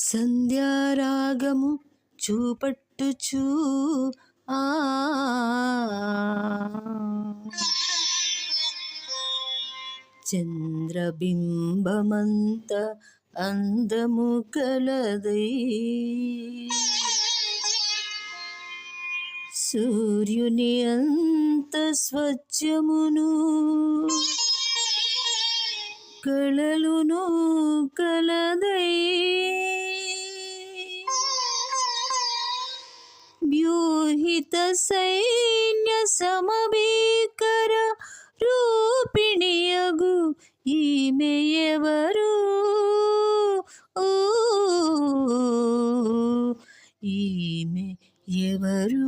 సంధ్యారాగము చూపట్టుచూ ఆ చంద్రబింబమంత అందము కలదై సూర్యుని అంత స్వచ్ఛమును కళలును కలదై వ్యూహిత సైన్య సమభీకర రూపిణియగు ఈమె ఎవరు ఈమె ఎవరు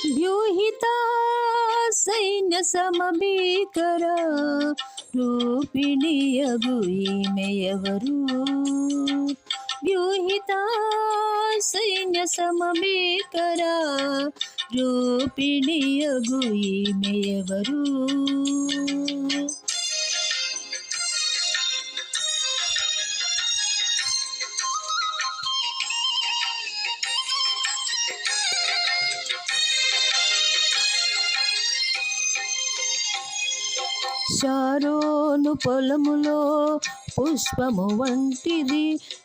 వ్యూహిత సైన్య సమభీకర రూపిణియగు ఈమె ఎవరు వ్యూహిత సైన్య సమభీకర రూపిణియగు ఈమె ఎవరు షారోను పొలములో పుష్పము వంటిది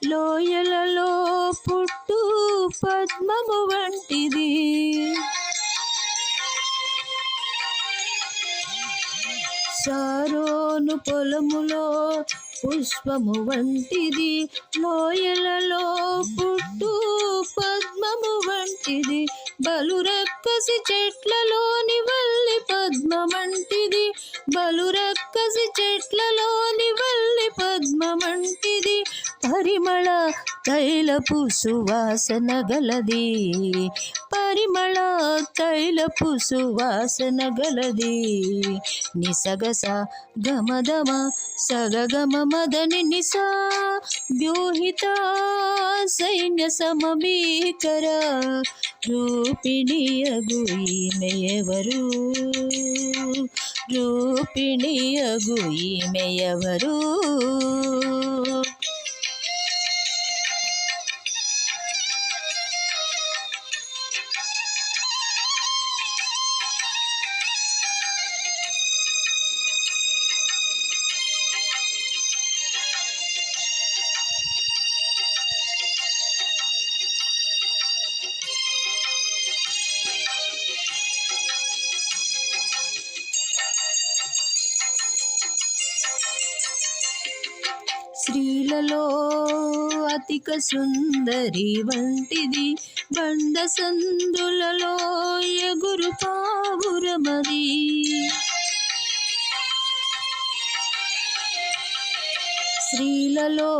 లోయలలో పుట్టు పద్మము వంటిది షారోను పొలములో పుష్పము వంటిది లోయలలో పుట్టు పద్మము వంటిది బలు రక్కసి చెట్లలోని వల్లి పద్మమంటిది బలు రక్కసి చెట్లలోని వల్లి పద్మమంటిది పరిమళ తైలపు సువాసన గలది పరిమళ తైలపు సువాసన గలది నిసగస గమదమ సగగమ మదని నిసా వ్యూహిత సైన్య సమభీకర రూపిణియగు ఈమె ఎవరు రూపిణియగు ఈమె ఎవరు స్త్రీలలో అతిక సుందరి వంటిది బండ సందులలో ఎగురు పావురమది స్త్రీలలో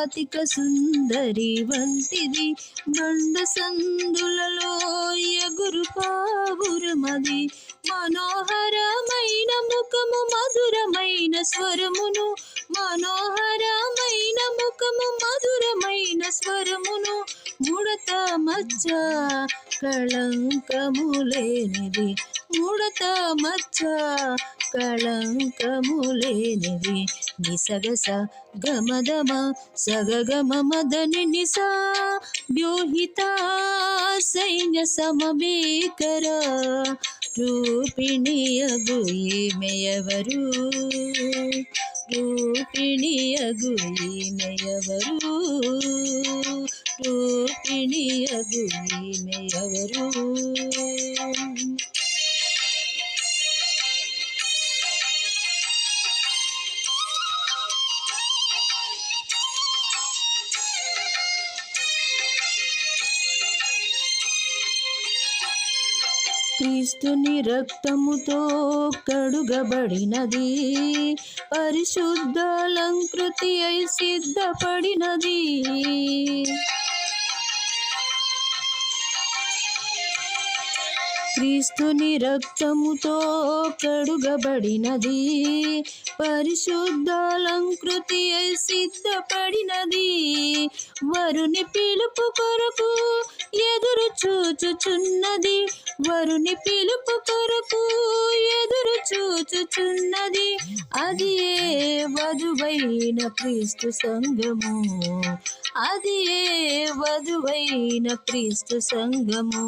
అతిక సుందరి వంటిది బండ సందులలో ఎగురు పావురమది మనోహరమైన ముఖము మధురమైన స్వరమును మనోహరమైన ముఖము మధురమైన స్వరమును ముడత మచ్చ కళంకము లేనిది ముడత మచ్చ కళంకము లేనిది నిసగస గమదమ సగగమ మదని నిసా వ్యూహిత సైన్య సమభీకర రూపిణియగు ఈమె ఎవరు రూపిణియగు ఈమె ఎవరు రూపిణియగు ఈమె ఎవరు క్రీస్తుని రక్తముతో కడుగబడినది, పరిశుద్ధాలంకృతి అయి సిద్ధపడినది. క్రీస్తుని రక్తముతో కడుగబడినది, పరిశుద్ధాలంకృతి అయి సిద్ధపడినది. వరుని పిలుపు కొరకు ఎదురు చూచుచున్నది, వరుని పిలుపు కొరకు ఎదురు చూచుచున్నది. అది ఏ వధువైన క్రీస్తు సంఘము, అది ఏ వధువైన క్రీస్తు సంఘము.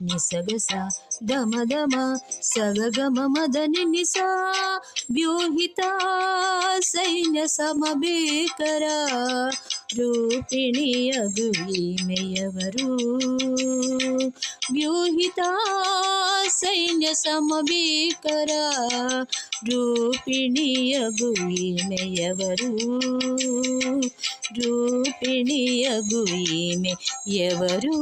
నిసగస గమదమ సగగమ మదని నిసా వ్యూహిత సైన్య సమభీకర రూపిణియగు ఈమెయవరు, వ్యూహిత సైన్య సమభీకర రూపిణియగు ఈమెయవరు, రూపిణియగు ఈమె ఎవరు.